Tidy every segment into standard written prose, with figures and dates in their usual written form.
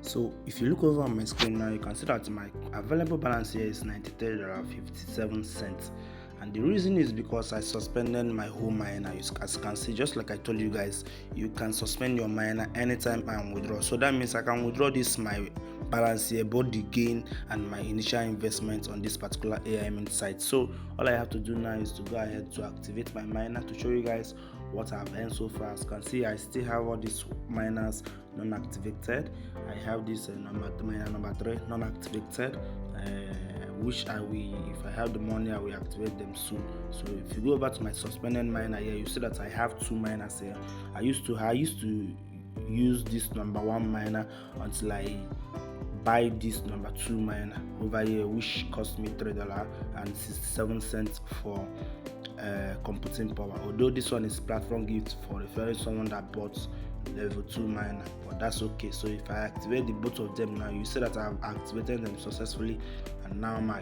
So if you look over on my screen now, you can see that my available balance here is $93.57, and the reason is because I suspended my whole miner. As you can see, just like I told you guys, you can suspend your miner anytime and withdraw. So that means I can withdraw this my balance here, both the gain and my initial investment on this particular AI mint site. So all I have to do now is to go ahead to activate my miner to show you guys what I've earned so far. As you can see, I still have all these miners non-activated. I have this miner number 3 non-activated, which I will, if I have the money, I will activate them soon. So if you go over to my suspended miner here, you see that I have 2 miners here. I used to use this number 1 miner until I buy this number 2 miner over here, which cost me $3.67 for computing power. Although this one is platform gift for referring someone that bought level 2 miner, but that's okay. So if I activate the both of them now, you see that I've activated them successfully, and now my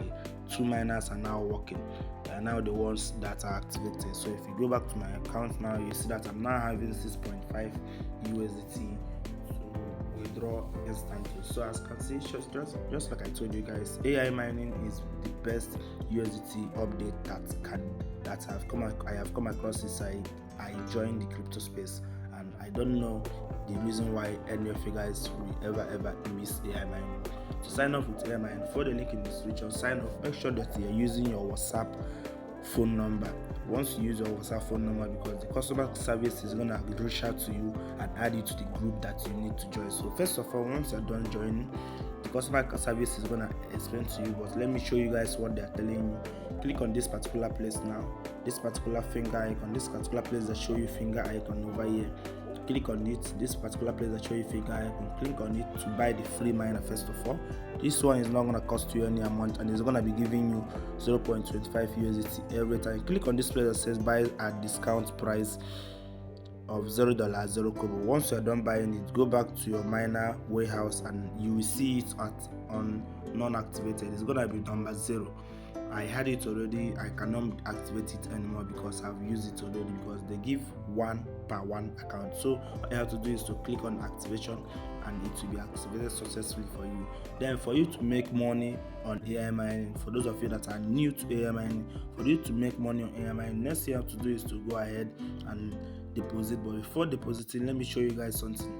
2 miners are now working. They are now the ones that are activated. So if you go back to my account now, you see that I'm now having 6.5 USDT withdraw instantly. So as you can see, just like I told you guys, AI mining is the best USDT update that I have come across since I joined the crypto space, and I don't know the reason why any of you guys will ever miss AI mining. To sign up with AI mining, follow the link in the description. Sign up. Make sure that you're using your WhatsApp phone number. Once you use your WhatsApp phone number, because the customer service is gonna reach out to you and add you to the group that you need to join. So first of all, once you're done joining, the customer service is gonna explain to you, but let me show you guys what they're telling you. Click on this particular place now, this particular finger icon, this particular place that show you finger icon over here. Click on it, this particular place that show you finger icon, click on it to buy the free miner. First of all, this one is not going to cost you any amount, and it's going to be giving you 0.25 USDT every time. Click on this place that says buy at discount price of $0 0 kobo. Once you're done buying it, go back to your miner warehouse and you will see it on non-activated. It's going to be number 0. I had it already. I cannot activate it anymore because I've used it already, because they give 1 per 1 account. So all you have to do is to click on activation and it will be activated successfully for you. Then for you to make money on AI mining, for those of you that are new to AI mining, for you to make money on AI mining, next thing you have to do is to go ahead and deposit. But before depositing, let me show you guys something.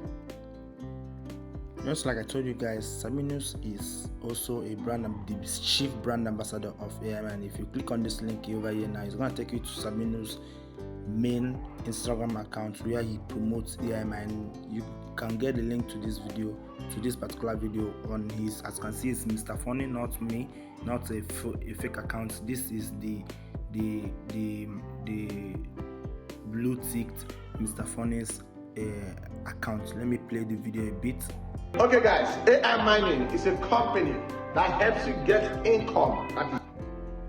Just like I told you guys, Sabinus is also the chief brand ambassador of AI mining. If you click on this link over here now, it's going to take you to Sabinus' main Instagram account where he promotes AI mining. You can get the link to this video, to this particular video on his, as you can see, it's Mr. Funny, not me, not a fake account. This is the blue ticked Mr. Funny's account. Let me play the video a bit. Okay guys, AI mining is a company that helps you get income.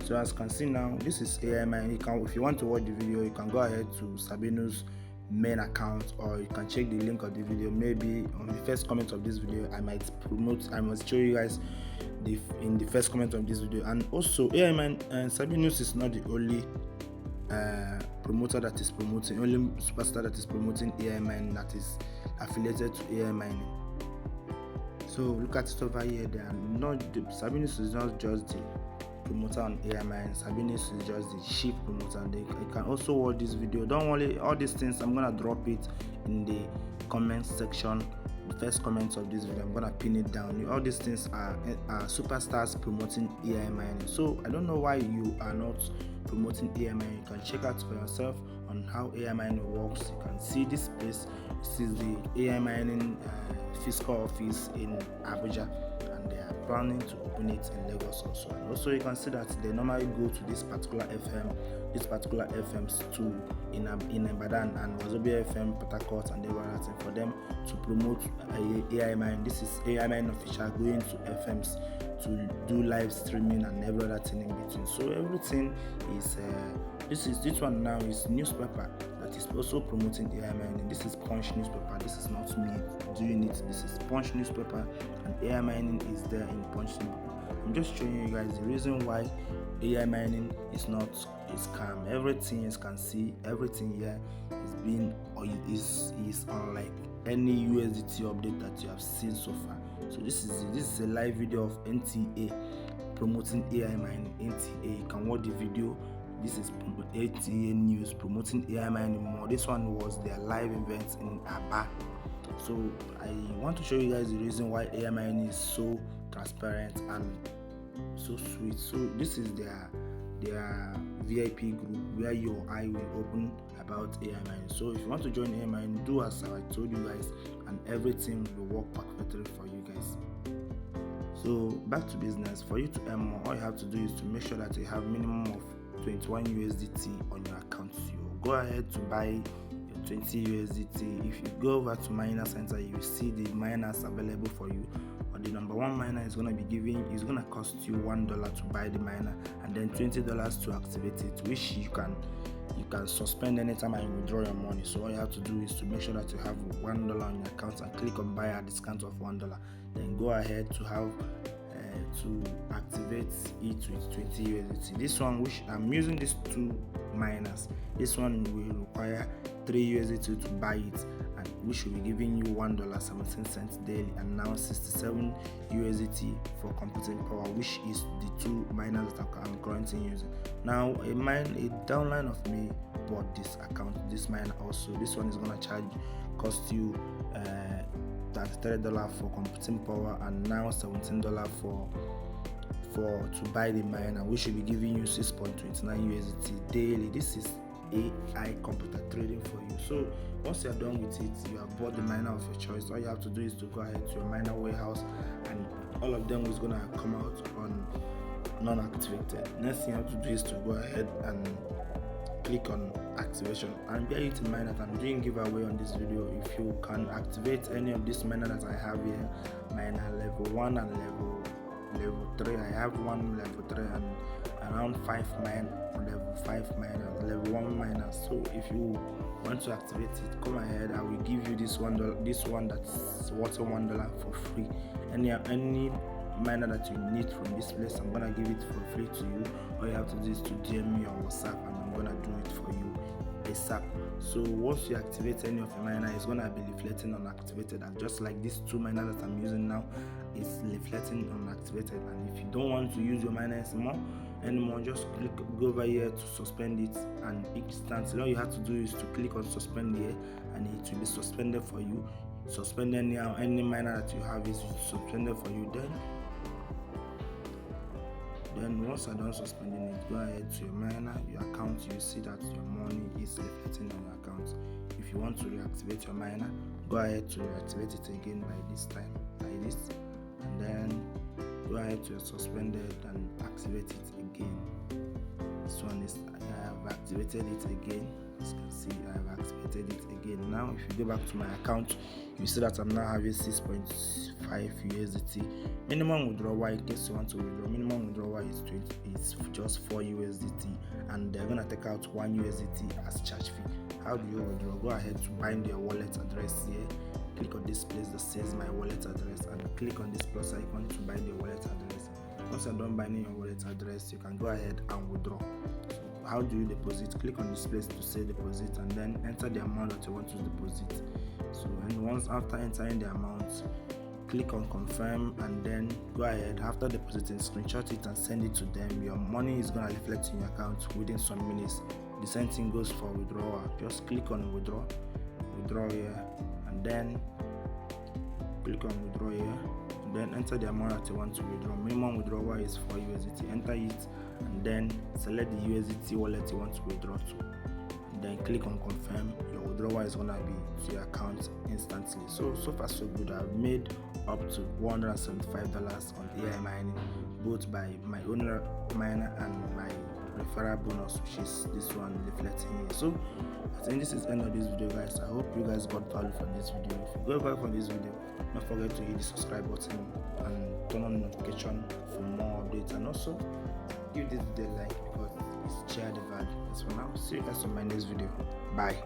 So as you can see now, this is AI mining. If you want to watch the video, you can go ahead to Sabinus' main account, or you can check the link of the video. Maybe on the first comment of this video, I must show you guys in the first comment of this video. And also AI mining, Sabinus is not the only promoter that is promoting, only superstar that is promoting AI mining that is affiliated to AI mining. So look at it over here. Sabinus is not just the promoter on AI mining. Sabinus is just the chief promoter. You can also watch this video. Don't worry, all these things I'm gonna drop it in the comment section. The first comments of this video, I'm gonna pin it down. All these things are superstars promoting AI mining. So I don't know why you are not promoting AI mining. You can check out for yourself on how AI mining works. You can see this place. This is the AI mining fiscal office in Abuja, and they are planning to open it in Lagos also. And also you can see that they normally go to this particular FMs too in Ibadan and Wazobia FM, Port Harcourt, and they were asking for them to promote AI mining. This is AI mining official going to FMs to do live streaming and every other thing in between. So everything is this one now is newspaper that is also promoting AI mining. This is Punch newspaper. This is not me doing it. This is Punch newspaper, and AI mining is there in Punch newspaper. I'm just showing you guys the reason why AI mining is not a scam. Everything you can see, everything here is being or is on like any USDT update that you have seen so far. So this is a live video of NTA promoting AI mining. NTA, you can watch the video. This is NTA news promoting AI mining more. This one was their live event in Aba. So I want to show you guys the reason why AI mining is so transparent and so sweet. So this is their VIP group where your eye will open about AI mining. So if you want to join AI mining, do as I told you guys, and everything will work perfectly for you guys. So back to business. For you to earn more, all you have to do is to make sure that you have minimum of 21 USDT on your account. So go ahead to buy your 20 USDT. If you go over to miner center, you will see the miners available for you. But the number one miner is going to cost you $1 to buy the miner, and then $20 to activate it, which you can suspend anytime and withdraw your money. So all you have to do is to make sure that you have $1 on your account and click on buy at discount of $1. Then go ahead to have to activate it with 20 USDT. This one, which I'm using these two miners, this one will require 3 USDT to buy it, and which will be giving you $1.17 daily, and now 67 USDT for computing power, which is the two miners that I'm currently using. Now a downline of me bought this account, this miner also. This one is gonna cost you $33 for computing power, and now $17 to buy the miner, which will be giving you 6.29 USDT daily. This is AI computer trading for you. So once you are done with it, you have bought the miner of your choice. All you have to do is to go ahead to your miner warehouse, and all of them is gonna come out on non-activated. Next thing you have to do is to go ahead and click on activation, and bear it in mind that I'm doing giveaway on this video. If you can activate any of this miner that I have here, miner level 1 and level 3, I have one level 3 and around 5 level 5 miner, level 1 miner. So if you want to activate it, come ahead. I will give you this one that's worth $1 for free. Any miner that you need from this place, I'm gonna give it for free to you. All you have to do is to DM me on WhatsApp, and I'm gonna do it for you ASAP. So once you activate any of your miner, it's gonna be reflecting on activated, and just like these two miners that I'm using now, it's reflecting on activated. And if you don't want to use your miner anymore, just go over here to suspend it, and instantly all you have to do is to click on suspend here, and it will be suspended for you. Suspend any miner that you have is suspended for you. Then once I'm done suspending it, go ahead to your miner, your account. You see that your money is reflecting on your account. If you want to reactivate your miner, go ahead to reactivate it again by this time, like this, and then go ahead to your suspended and activate it again. This one is, I have activated it again. As you can see, I have activated it again. Now if you go back to my account, you see that I'm now having 6.5 USDT. Minimum withdrawal, in case you want to withdraw, minimum withdrawal is just 4 USDT, and they're gonna take out 1 USDT as charge fee. How do you withdraw? Go ahead to bind your wallet address here. Click on this place that says my wallet address, and click on this plus icon to bind your wallet address. Once you're done binding your wallet address, you can go ahead and withdraw. So how do you deposit? Click on this place to say deposit, and then enter the amount that you want to deposit. So and once after entering the amount, click on confirm, and then go ahead. After depositing, screenshot it and send it to them. Your money is gonna reflect in your account within some minutes. The same thing goes for withdrawal. Just click on withdraw here, and then click on withdraw here, and then enter the amount that you want to withdraw. Minimum withdrawal is 4 USDT. Enter it, and then select the USDT wallet you want to withdraw to, and then click on confirm. Your withdrawal is gonna be to your account instantly. So far so good. I've made up to $175 on AI mining, both by my own miner and my referral bonus, which is this one reflecting here. So I think this is the end of this video, guys. I hope you guys got value from this video. If you go back from this video, don't forget to hit the subscribe button and turn on notification for more updates, and also give this video a like because it's share the value. That's for now. See you guys on my next video. Bye.